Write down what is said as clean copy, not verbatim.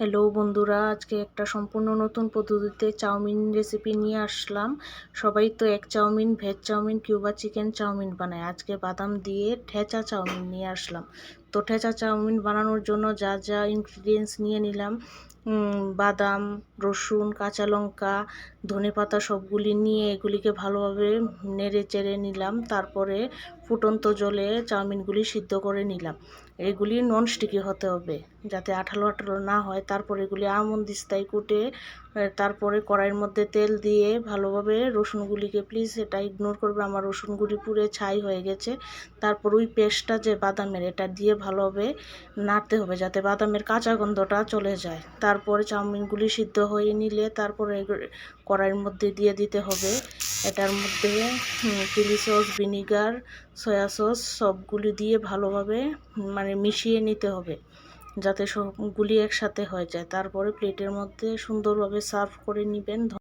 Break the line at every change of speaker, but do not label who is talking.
Hello বন্ধুরা, আজকে একটা সম্পূর্ণ নতুন পদ্ধতিতে চাউমিন রেসিপি নিয়ে আসলাম। সবাই তো এক চাউমিন, ভেজ চাউমিন কিংবা চিকেন চাউমিন বানায়। আজকে বাদাম দিয়ে ঠেচা চাউমিন নিয়ে আসলাম। তো ঠেচা চাউমিন বানানোর জন্য যা যা ইনগ্রিডিয়েন্টস নিয়ে নিলাম, বাদাম, রসুন, কাঁচা লঙ্কা, ধনেপাতা সবগুলি নিয়ে এগুলিকে ভালোভাবে নেড়ে চেড়ে নিলাম। তারপরে ফুটন্ত জলে চাউমিনগুলি সিদ্ধ করে নিলাম। এগুলি ননস্টিকি হতে হবে, যাতে আঠালো আঠালো না হয়। তারপর এগুলি আমন্ড দিস্তায় কুটে তারপরে কড়াইয়ের মধ্যে তেল দিয়ে ভালোভাবে রসুনগুলিকে, প্লিজ এটা ইগনোর করবে, আমার রসুনগুলি পুড়ে ছাই হয়ে গেছে। তারপর ওই পেস্টটা যে বাদামের, এটা দিয়ে ভালোভাবে নাড়তে হবে যাতে বাদামের কাঁচা গন্ধটা চলে যায়। তারপরে চাউমিনগুলি সিদ্ধ হয়ে নিলে তারপরে কড়াইয়ের মধ্যে দিয়ে দিতে হবে। এটার মধ্যে chilli sauce, vinegar, soya sauce সবগুলি দিয়ে ভালোভাবে মিশিয়ে নিতে হবে যাতে সবগুলি একসাথে হয়ে যায়। তারপরে প্লেটের মধ্যে সুন্দরভাবে সার্ভ করে নেবেন।